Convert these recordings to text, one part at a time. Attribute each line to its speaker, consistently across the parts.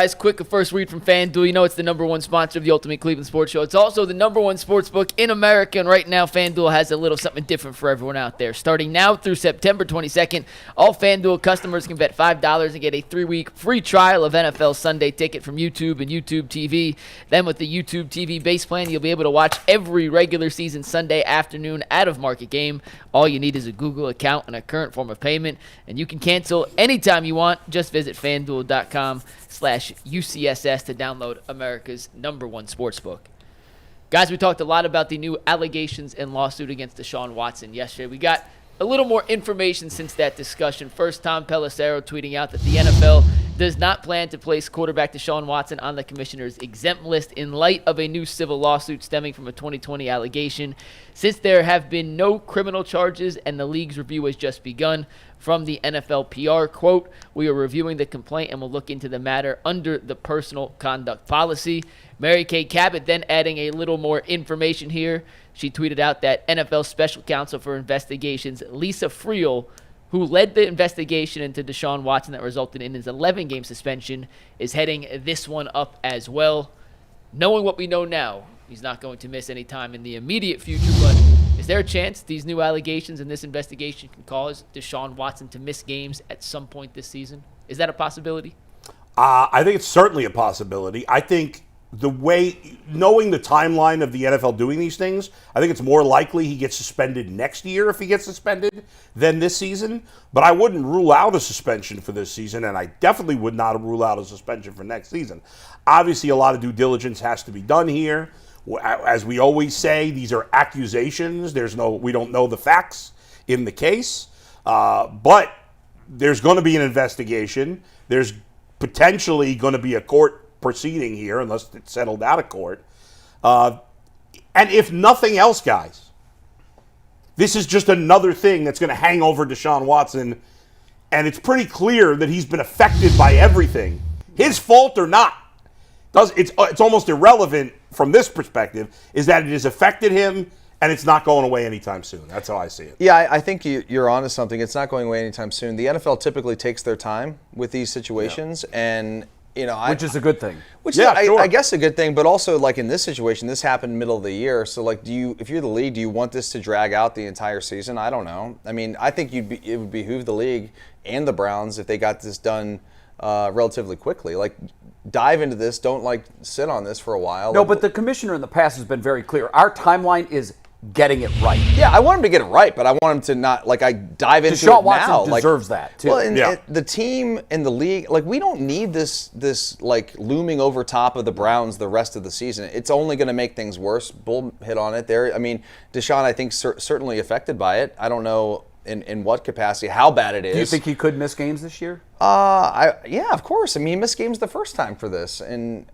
Speaker 1: Guys, quick, a first read from FanDuel. You know it's the #1 sponsor of the Ultimate Cleveland Sports Show. It's also the #1 sports book in America, and right now FanDuel has a little something different for everyone out there. Starting now through September 22nd, all FanDuel customers can bet $5 and get a 3-week free trial of NFL Sunday Ticket from YouTube and YouTube TV. Then with the YouTube TV base plan, you'll be able to watch every regular season Sunday afternoon out-of-market game. All you need is a Google account and a current form of payment, and you can cancel anytime you want. Just visit FanDuel.com/UCSS to download America's #1 sportsbook. Guys, we talked a lot about the new allegations and lawsuit against Deshaun Watson yesterday. We got a little more information since that discussion. First, Tom Pelissero tweeting out that the NFL does not plan to place quarterback Deshaun Watson on the commissioner's exempt list in light of a new civil lawsuit stemming from a 2020 allegation. Since there have been no criminal charges and the league's review has just begun, from the NFL PR, quote, "We are reviewing the complaint and will look into the matter under the personal conduct policy." Mary Kay Cabot then adding a little more information here. She tweeted out that NFL Special Counsel for Investigations, Lisa Friel, who led the investigation into Deshaun Watson that resulted in his 11-game suspension, is heading this one up as well. Knowing what we know now, he's not going to miss any time in the immediate future, but is there a chance these new allegations and this investigation can cause Deshaun Watson to miss games at some point this season? Is that a possibility?
Speaker 2: I think it's certainly a possibility. I think the way, knowing the timeline of the NFL doing these things, I think it's more likely he gets suspended next year if he gets suspended than this season. But I wouldn't rule out a suspension for this season, and I definitely would not rule out a suspension for next season. Obviously, a lot of due diligence has to be done here. As we always say, these are accusations. We don't know the facts in the case, but there's going to be an investigation. There's potentially going to be a court proceeding here, unless it's settled out of court. And if nothing else, guys, this is just another thing that's going to hang over Deshaun Watson, and it's pretty clear that he's been affected by everything, his fault or not. It's almost irrelevant from this perspective, is that it has affected him, and it's not going away anytime soon. That's how I see it.
Speaker 3: Yeah, I think you're onto something. It's not going away anytime soon. The NFL typically takes their time with these situations, and
Speaker 4: which is a good thing.
Speaker 3: I guess a good thing, but also like in this situation, this happened middle of the year. So like, if you're the league, do you want this to drag out the entire season? I don't know. I mean, I think it would behoove the league and the Browns if they got this done relatively quickly. Like, dive into this. Don't sit on this for a while.
Speaker 4: No, but the commissioner in the past has been very clear. Our timeline is getting it right.
Speaker 3: Yeah, I want him to get it right, but I want him to not I dive into
Speaker 4: Deshaun
Speaker 3: it now.
Speaker 4: Watson deserves that too.
Speaker 3: Well, and the team and the league, we don't need this looming over top of the Browns the rest of the season. It's only going to make things worse. Bull hit on it there. I mean, Deshaun, I think certainly affected by it. I don't know in what capacity, how bad it is.
Speaker 4: Do you think he could miss games this year?
Speaker 3: Yeah, of course. I mean, he missed games the first time for this, and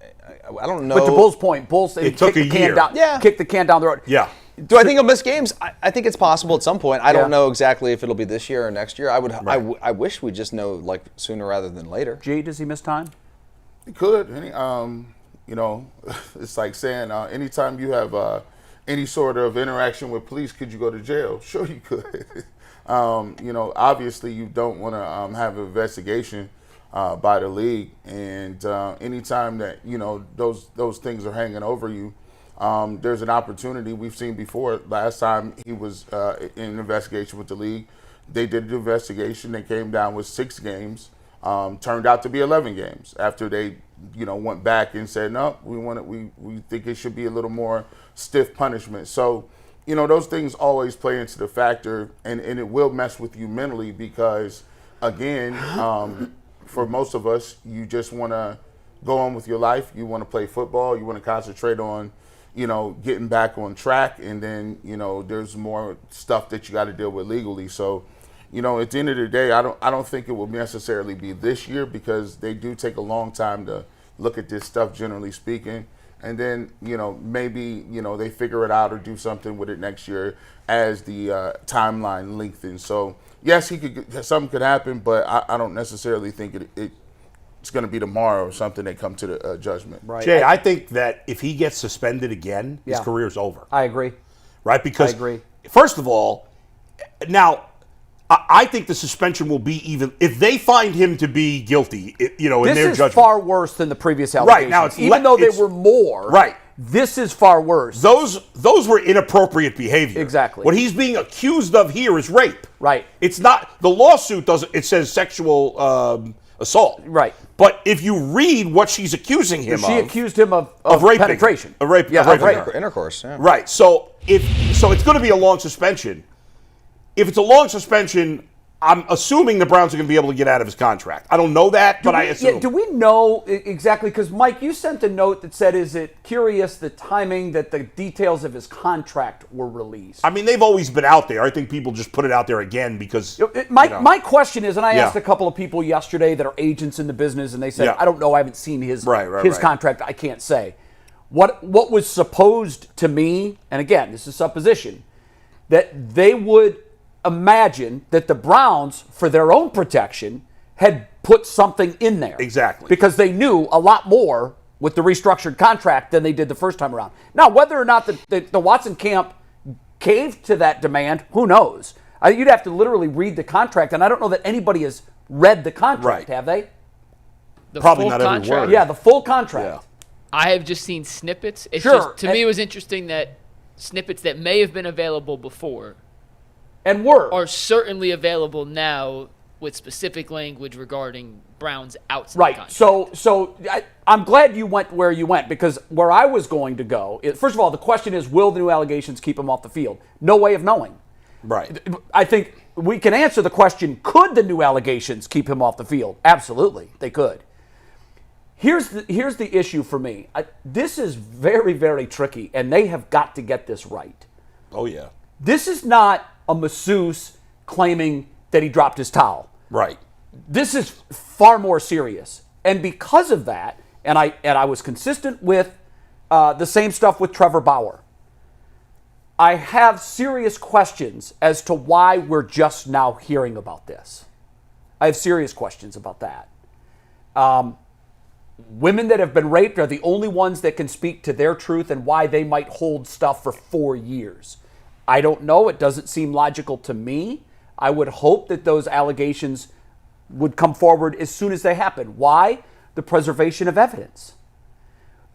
Speaker 3: I don't know.
Speaker 4: But to Bull's point,
Speaker 2: it took a year.
Speaker 4: Kick the can down the road.
Speaker 2: Yeah.
Speaker 3: Do I think he'll miss games? I think it's possible at some point. I don't know exactly if it'll be this year or next year. I wish we just know sooner rather than later.
Speaker 4: Jay, does he miss time?
Speaker 5: He could. It's like saying anytime you have any sort of interaction with police, could you go to jail? Sure, you could. Obviously you don't want to have an investigation by the league, and anytime that those things are hanging over you, there's an opportunity. We've seen before. Last time he was in an investigation with the league, they did an investigation. They came down with 6 games. Turned out to be 11 games after they went back and said, no, we think it should be a little more stiff punishment. So those things always play into the factor, and it will mess with you mentally because, again, for most of us, you just want to go on with your life. You want to play football. You want to concentrate on, getting back on track, and then, there's more stuff that you got to deal with legally. So, at the end of the day, I don't think it will necessarily be this year because they do take a long time to look at this stuff, generally speaking. And then, maybe, they figure it out or do something with it next year as the timeline lengthens. So, yes, something could happen, but I don't necessarily think it's going to be tomorrow or something they come to the judgment.
Speaker 2: Right. Jay, I think that if he gets suspended again, his career's over.
Speaker 4: I agree.
Speaker 2: Right? Because,
Speaker 4: I agree.
Speaker 2: First of all, now, I think the suspension will be even if they find him to be guilty. In their judgment,
Speaker 4: this is far worse than the previous allegations.
Speaker 2: Right now, it's
Speaker 4: even though they were more.
Speaker 2: Right.
Speaker 4: This is far worse.
Speaker 2: Those were inappropriate behavior.
Speaker 4: Exactly.
Speaker 2: What he's being accused of here is rape.
Speaker 4: Right.
Speaker 2: It's not the lawsuit doesn't. It says sexual assault.
Speaker 4: Right.
Speaker 2: But if you read what she's accusing him
Speaker 4: She
Speaker 2: of,
Speaker 4: accused him of
Speaker 2: raping.
Speaker 4: penetration.
Speaker 2: Of rape.
Speaker 4: Yeah,
Speaker 2: of raping
Speaker 4: rape.
Speaker 2: her.
Speaker 3: Intercourse. Yeah.
Speaker 2: Right. So it's going to be a long suspension. If it's a long suspension, I'm assuming the Browns are going to be able to get out of his contract. I don't know that, but I assume.
Speaker 4: Do we know exactly? Because, Mike, you sent a note that said, is it curious the timing that the details of his contract were released?
Speaker 2: I mean, they've always been out there. I think people just put it out there again because...
Speaker 4: My question is, and I asked a couple of people yesterday that are agents in the business, and they said, I don't know, I haven't seen his contract, I can't say. What was supposed to me, and again, this is supposition, that they would imagine that the Browns, for their own protection, had put something in there.
Speaker 2: Exactly.
Speaker 4: Because they knew a lot more with the restructured contract than they did the first time around. Now, whether or not the Watson camp caved to that demand, who knows? You'd have to literally read the contract, and I don't know that anybody has read the contract, have they?
Speaker 2: Probably
Speaker 1: full
Speaker 2: not
Speaker 1: contract?
Speaker 2: every word.
Speaker 4: Yeah, the full contract.
Speaker 2: Yeah.
Speaker 1: I have just seen snippets. It's
Speaker 4: Sure.
Speaker 1: just, to me, it was interesting that snippets that may have been available before
Speaker 4: And were.
Speaker 1: are certainly available now with specific language regarding Brown's outside
Speaker 4: Right.
Speaker 1: contract.
Speaker 4: So I'm glad you went where you went, because where I was going to go, first of all, the question is, will the new allegations keep him off the field? No way of knowing.
Speaker 2: Right.
Speaker 4: I think we can answer the question, could the new allegations keep him off the field? Absolutely, they could. Here's the issue for me. This is very, very tricky, and they have got to get this right.
Speaker 2: Oh, yeah.
Speaker 4: This is not a masseuse claiming that he dropped his towel.
Speaker 2: Right.
Speaker 4: This is far more serious. And because of that, and I was consistent with the same stuff with Trevor Bauer, I have serious questions as to why we're just now hearing about this. I have serious questions about that. Women that have been raped are the only ones that can speak to their truth and why they might hold stuff for 4 years. I don't know. It doesn't seem logical to me. I would hope that those allegations would come forward as soon as they happen. Why? The preservation of evidence.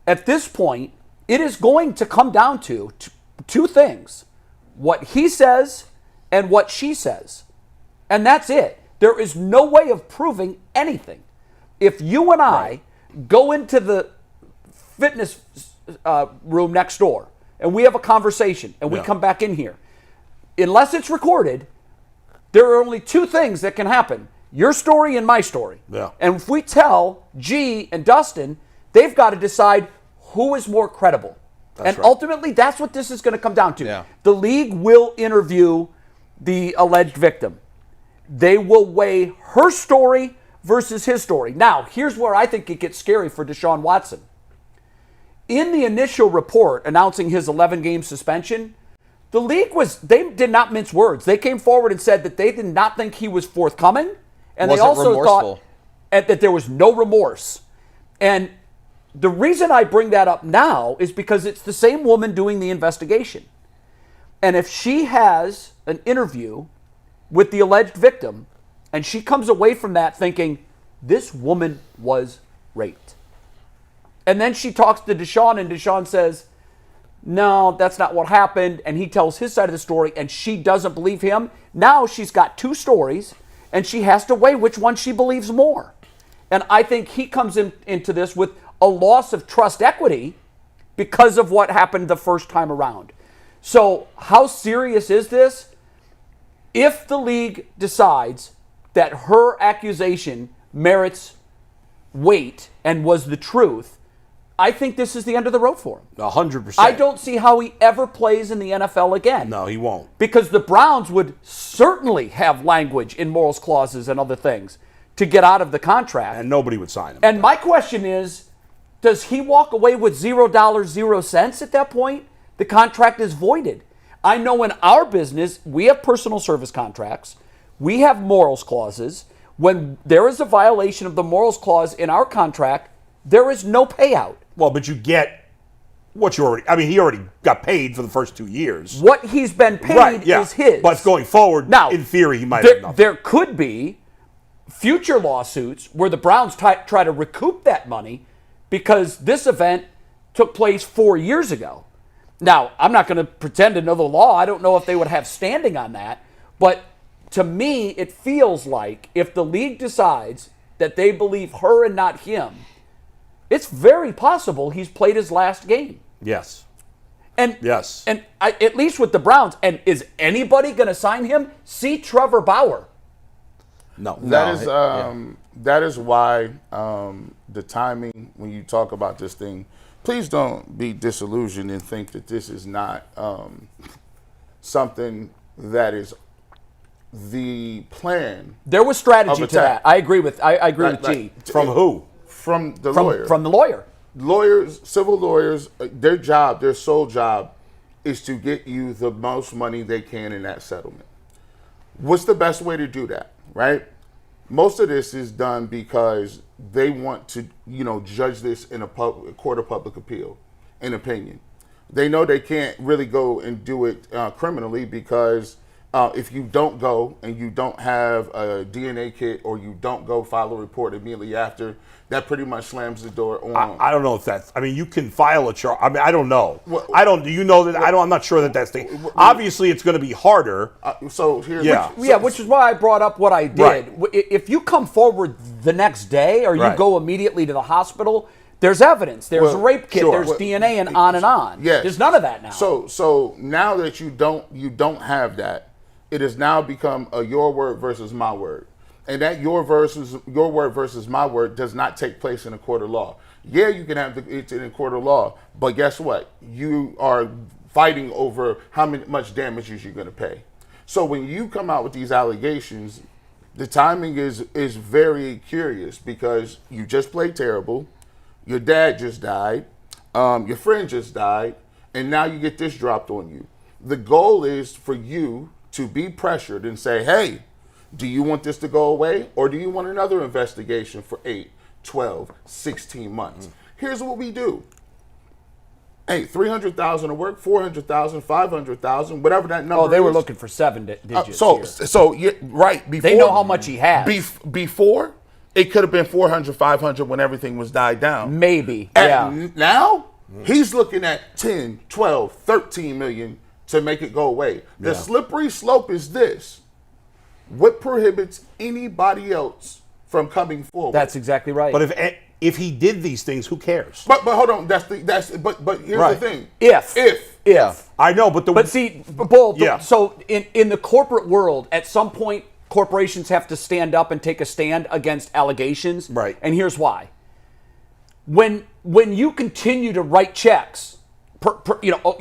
Speaker 4: At this point, it is going to come down to two things: what he says and what she says. And that's it. There is no way of proving anything. If you and I go into the fitness room next door and we have a conversation and we come back in here, unless it's recorded, there are only two things that can happen: your story and my story.
Speaker 2: Yeah.
Speaker 4: And if we tell G and Dustin, they've got to decide who is more credible. And ultimately, that's what this is going to come down to.
Speaker 3: Yeah.
Speaker 4: The league will interview the alleged victim. They will weigh her story versus his story. Now, here's where I think it gets scary for Deshaun Watson. In the initial report announcing his 11-game suspension, the league they did not mince words. They came forward and said that they did not think he was forthcoming, and they also thought that there was no remorse. And the reason I bring that up now is because it's the same woman doing the investigation. And if she has an interview with the alleged victim, and she comes away from that thinking, this woman was raped, and then she talks to Deshaun, and Deshaun says, no, that's not what happened, and he tells his side of the story, and she doesn't believe him, now she's got two stories, and she has to weigh which one she believes more. And I think he comes into this with a loss of trust equity because of what happened the first time around. So how serious is this? If the league decides that her accusation merits weight and was the truth, I think this is the end of the road for him.
Speaker 2: 100%.
Speaker 4: I don't see how he ever plays in the NFL again.
Speaker 2: No, he won't.
Speaker 4: Because the Browns would certainly have language in morals clauses and other things to get out of the contract.
Speaker 2: And nobody would sign him.
Speaker 4: And my question is, does he walk away with $0, 0 cents at that point? The contract is voided. I know in our business, we have personal service contracts. We have morals clauses. When there is a violation of the morals clause in our contract, there is no payout.
Speaker 2: Well, but you get What you already? I mean, he already got paid for the first 2 years.
Speaker 4: What he's been paid
Speaker 2: Right, yeah.
Speaker 4: is his.
Speaker 2: But going forward,
Speaker 4: now,
Speaker 2: in theory, he might have nothing.
Speaker 4: There could be future lawsuits where the Browns try to recoup that money because this event took place 4 years ago. Now, I'm not going to pretend to know the law. I don't know if they would have standing on that. But to me, it feels like if the league decides that they believe her and not him, it's very possible he's played his last game.
Speaker 2: Yes.
Speaker 4: And
Speaker 2: Yes.
Speaker 4: And at least with the Browns. And is anybody going to sign him? See Trevor Bauer.
Speaker 2: No.
Speaker 5: That is why the timing when you talk about this thing, please don't be disillusioned and think that this is not something that is the plan.
Speaker 4: There was strategy
Speaker 5: Of
Speaker 4: to that.
Speaker 5: attack.
Speaker 4: I agree with G.
Speaker 2: From who?
Speaker 5: From the lawyer.
Speaker 4: From the lawyer.
Speaker 5: Lawyers, civil lawyers, their job, their sole job is to get you the most money they can in that settlement. What's the best way to do that, right? Most of this is done because they want to, judge this in a court of public appeal, in opinion. They know they can't really go and do it criminally because if you don't go and you don't have a DNA kit or you don't go file a report immediately after, that pretty much slams the door on.
Speaker 2: I don't know if that's. I mean, you can file a charge. I mean, I don't know. Do you know that? I'm not sure that that's the. Obviously, it's going to be harder.
Speaker 5: So here's
Speaker 4: Which is why I brought up what I did.
Speaker 2: Right.
Speaker 4: If you come forward the next day or you
Speaker 2: Right.
Speaker 4: go immediately to the hospital, there's evidence. There's a rape kit.
Speaker 2: sure.
Speaker 4: There's DNA, and on and on.
Speaker 5: Yes.
Speaker 4: There's none of that now.
Speaker 5: So now that you don't have that, it has now become a your word versus my word. And that your word versus my word does not take place in a court of law. Yeah, you can have it in a court of law, but guess what? You are fighting over how much damages you're going to pay. So when you come out with these allegations, the timing is very curious because you just played terrible, your dad just died, your friend just died, and now you get this dropped on you. The goal is for you to be pressured and say, hey, do you want this to go away or do you want another investigation for 8, 12, 16 months? Here's what we do. Hey, $300,000 to work, $400,000, $500,000, whatever that number is.
Speaker 4: Oh, they were looking for 7 digits.
Speaker 5: So yeah, right. Before,
Speaker 4: they know how much he has.
Speaker 5: Before, it could have been 400, 500 when everything was died down.
Speaker 4: Maybe.
Speaker 5: Now, he's looking at 10, 12, 13 million to make it go away. The slippery slope is this. What prohibits anybody else from coming forward?
Speaker 4: That's exactly right.
Speaker 2: But if he did these things, who cares?
Speaker 5: But hold on. But here's
Speaker 2: Right.
Speaker 5: the thing.
Speaker 4: If
Speaker 2: I know, but
Speaker 4: But see, Bull,
Speaker 2: Yeah.
Speaker 4: so in the corporate world, at some point, corporations have to stand up and take a stand against allegations.
Speaker 2: Right.
Speaker 4: And here's why. When you continue to write checks,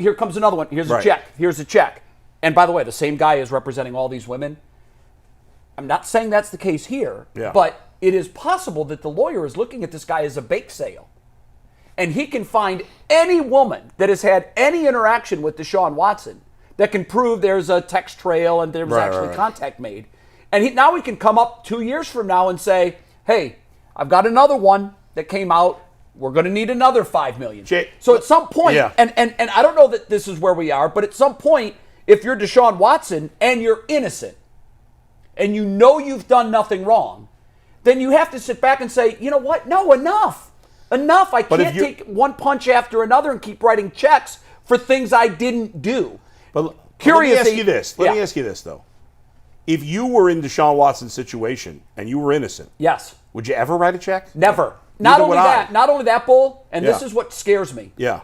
Speaker 4: here comes another one. Here's a
Speaker 2: Right.
Speaker 4: check. Here's a check. And by the way, the same guy is representing all these women. I'm not saying that's the case here, but it is possible that the lawyer is looking at this guy as a bake sale. And he can find any woman that has had any interaction with Deshaun Watson that can prove there's a text trail and there was actually contact made. And now he can come up 2 years from now and say, hey, I've got another one that came out. We're going to need another $5 million. So at some point, and I don't know that this is where we are, but at some point, if you're Deshaun Watson and you're innocent, and you know you've done nothing wrong, then you have to sit back and say, you know what? No, enough. Enough. I can't take one punch after another and keep writing checks for things I didn't do.
Speaker 2: But let me ask you this. Let me ask you this, though. If you were in Deshaun Watson's situation and you were innocent,
Speaker 4: yes,
Speaker 2: would you ever write a check?
Speaker 4: Never. Not only that, Bull, and this
Speaker 2: Yeah.
Speaker 4: is what scares me.
Speaker 2: Yeah.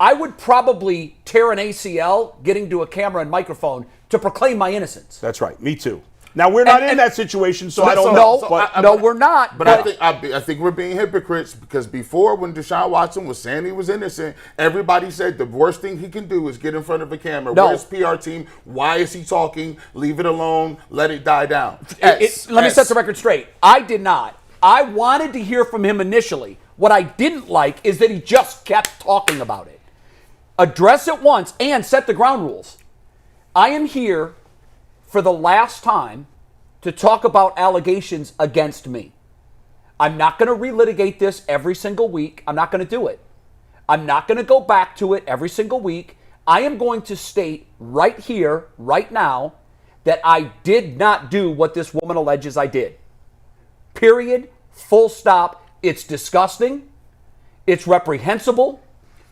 Speaker 4: I would probably tear an ACL getting to a camera and microphone to proclaim my innocence.
Speaker 2: That's right. Me too. Now, we're not in that situation, so I don't know.
Speaker 4: No, we're not.
Speaker 5: But I think we're being hypocrites because before, when Deshaun Watson was saying he was innocent, everybody said the worst thing he can do is get in front of a camera.
Speaker 4: No.
Speaker 5: Where's PR team? Why is he talking? Leave it alone. Let it die down.
Speaker 4: Let me set the record straight. I did not. I wanted to hear from him initially. What I didn't like is that he just kept talking about it. Address it once and set the ground rules. I am here for the last time to talk about allegations against me. I'm not going to relitigate this every single week. I'm not going to do it. I'm not going to go back to it every single week. I am going to state right here, right now, that I did not do what this woman alleges I did. Period. Full stop. It's disgusting. It's reprehensible.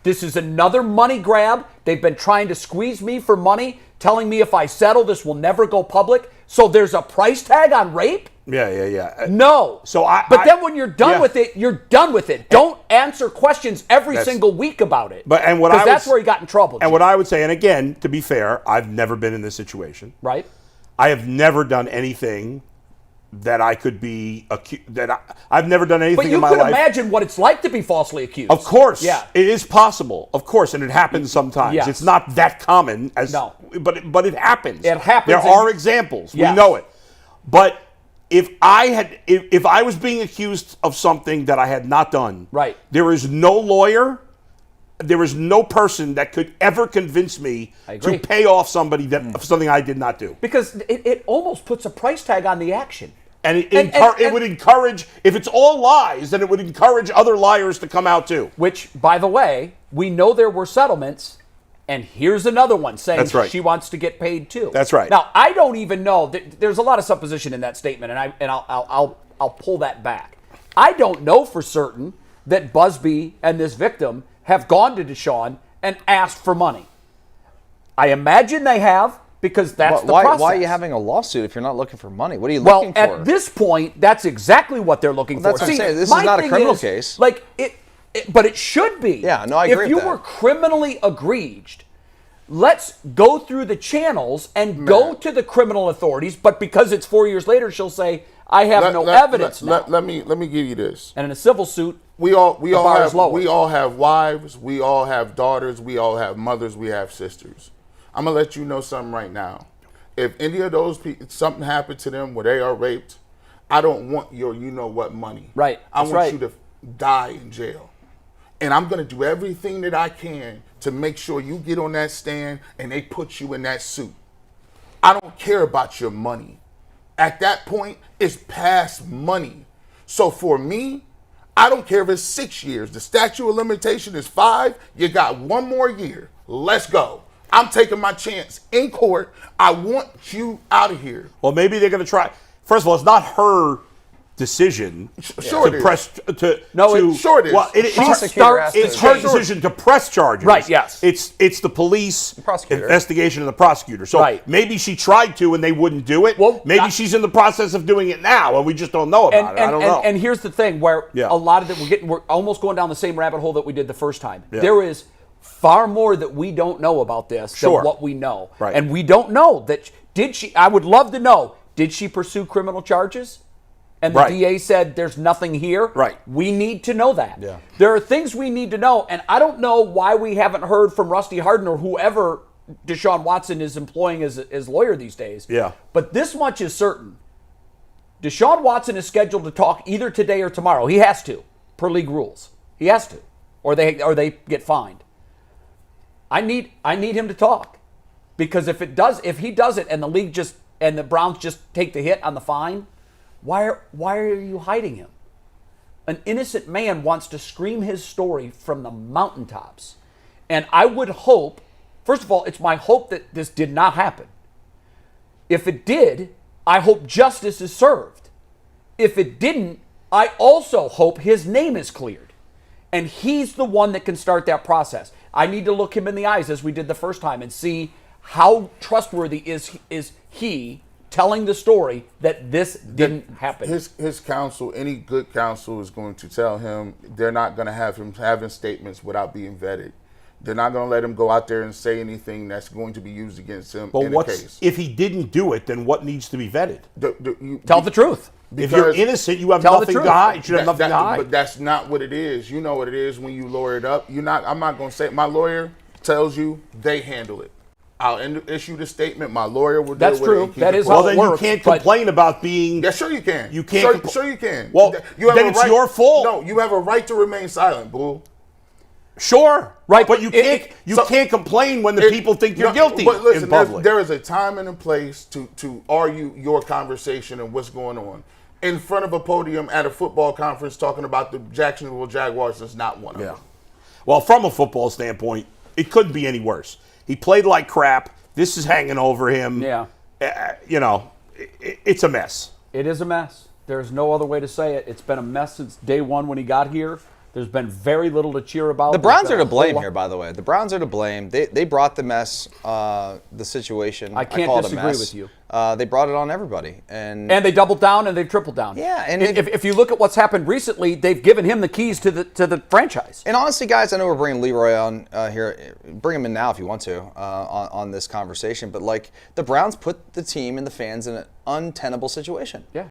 Speaker 4: This is another money grab. They've been trying to squeeze me for money, telling me if I settle, this will never go public. So there's a price tag on rape?
Speaker 2: Yeah.
Speaker 4: No. But then when you're done with it, you're done with it. Don't answer questions every single week about it. Because that's where he got in trouble.
Speaker 2: And what I would say, and again, to be fair, I've never been in this situation.
Speaker 4: Right.
Speaker 2: I have never done anything that I could be accused. I've never done anything in my life.
Speaker 4: But you could imagine what it's like to be falsely accused.
Speaker 2: Of course.
Speaker 4: Yeah.
Speaker 2: It is possible. Of course. And it happens sometimes.
Speaker 4: Yes.
Speaker 2: It's not that common.
Speaker 4: No.
Speaker 2: But it happens.
Speaker 4: It happens.
Speaker 2: There are examples.
Speaker 4: Yes.
Speaker 2: We know it. But if I was being accused of something that I had not done,
Speaker 4: right,
Speaker 2: there is no lawyer, there is no person that could ever convince me to pay off somebody of something I did not do.
Speaker 4: Because it almost puts a price tag on the action.
Speaker 2: And it would encourage, if it's all lies, then it would encourage other liars to come out too.
Speaker 4: Which, by the way, we know there were settlements, and here's another one saying she wants to get paid too.
Speaker 2: That's right.
Speaker 4: Now, I don't even know. There's a lot of supposition in that statement, and I'll pull that back. I don't know for certain that Busby and this victim have gone to Deshaun and asked for money. I imagine they have, because that's the process.
Speaker 3: Why are you having a lawsuit if you're not looking for money? What are you looking for?
Speaker 4: Well, at this point, that's exactly what they're looking for.
Speaker 3: That's what I'm saying. This is not a criminal case.
Speaker 4: Like but it should be.
Speaker 3: Yeah, no, I agree with that.
Speaker 4: If you were criminally egreged, let's go through the channels and go to the criminal authorities. But because it's 4 years later, she'll say, "I have no evidence now."
Speaker 5: Let me give you this.
Speaker 4: And in a civil suit,
Speaker 5: we all have wives, we all have daughters, we all have mothers, we have sisters. I'm gonna let you know something right now. If any of those people, something happened to them where they are raped, I don't want your you-know-what money.
Speaker 4: Right.
Speaker 5: I want you to die in jail. And I'm going to do everything that I can to make sure you get on that stand and they put you in that suit. I don't care about your money. At that point, it's past money. So for me, I don't care if it's 6 years. The statute of limitation is 5. You got 1 more year. Let's go. I'm taking my chance in court. I want you out of here.
Speaker 2: Well, maybe they're going to try. First of all, it's not her decision to press to.
Speaker 5: No, it is.
Speaker 2: Well, it's her decision to press charges.
Speaker 4: Right. Yes.
Speaker 2: It's the police
Speaker 3: prosecutor.
Speaker 2: Investigation of the prosecutor. So maybe she tried to and they wouldn't do it. Well, maybe she's in the process of doing it now and we just don't know about it. I don't know.
Speaker 4: And here's the thing, where a lot of it we're almost going down the same rabbit hole that we did the first time.
Speaker 2: Yeah.
Speaker 4: There is far more that we don't know about this than what we know.
Speaker 2: Right.
Speaker 4: And we don't know that I would love to know, did she pursue criminal charges? And the DA said there's nothing here.
Speaker 2: Right.
Speaker 4: We need to know that.
Speaker 2: Yeah.
Speaker 4: There are things we need to know, and I don't know why we haven't heard from Rusty Hardin or whoever Deshaun Watson is employing as lawyer these days.
Speaker 2: Yeah.
Speaker 4: But this much is certain. Deshaun Watson is scheduled to talk either today or tomorrow. He has to, per league rules. He has to, or they get fined. I need him to talk, because if he does it and the league and the Browns just take the hit on the fine, why are you hiding him? An innocent man wants to scream his story from the mountaintops. And I would hope, first of all, it's my hope that this did not happen. If it did, I hope justice is served. If it didn't, I also hope his name is cleared. And he's the one that can start that process. I need to look him in the eyes as we did the first time and see how trustworthy is he telling the story that this didn't happen.
Speaker 5: His counsel, any good counsel, is going to tell him they're not going to have him having statements without being vetted. They're not going to let him go out there and say anything that's going to be used against him in a case.
Speaker 2: If he didn't do it, then what needs to be vetted?
Speaker 4: Tell the truth.
Speaker 2: If you're innocent, you have nothing to hide. You should have nothing to hide.
Speaker 5: But that's not what it is. You know what it is when you lawyer it up. I'm not going to say it. My lawyer tells you they handle it. I'll issue the statement. My lawyer will deal with it.
Speaker 4: That's true. That is how it works.
Speaker 2: Well, then you can't complain about being...
Speaker 5: Yeah, sure you can.
Speaker 2: You can't...
Speaker 5: Sure you can.
Speaker 2: Well, then it's your fault.
Speaker 5: No, you have a right to remain silent, bull.
Speaker 2: Sure. Right. But you can't complain when the people think you're guilty
Speaker 5: but listen,
Speaker 2: in public.
Speaker 5: There is a time and a place to argue your conversation and what's going on. In front of a podium at a football conference talking about the Jacksonville Jaguars is not one of them.
Speaker 2: Well, from a football standpoint, it couldn't be any worse. He played like crap. This is hanging over him.
Speaker 4: Yeah.
Speaker 2: It's a mess.
Speaker 4: It is a mess. There's no other way to say it. It's been a mess since day one when he got here. There's been very little to cheer about.
Speaker 3: The Browns are to blame here, by the way. The Browns are to blame. They brought the mess, the situation.
Speaker 4: I can't
Speaker 3: call it a
Speaker 4: disagree
Speaker 3: mess.
Speaker 4: with you.
Speaker 3: They brought it on everybody. And
Speaker 4: they doubled down and they've tripled down.
Speaker 3: Yeah, and
Speaker 4: if you look at what's happened recently, they've given him the keys to the franchise.
Speaker 3: And honestly, guys, I know we're bringing Leroy on here. Bring him in now if you want to on this conversation. But like the Browns put the team and the fans in an untenable situation.
Speaker 4: Yeah.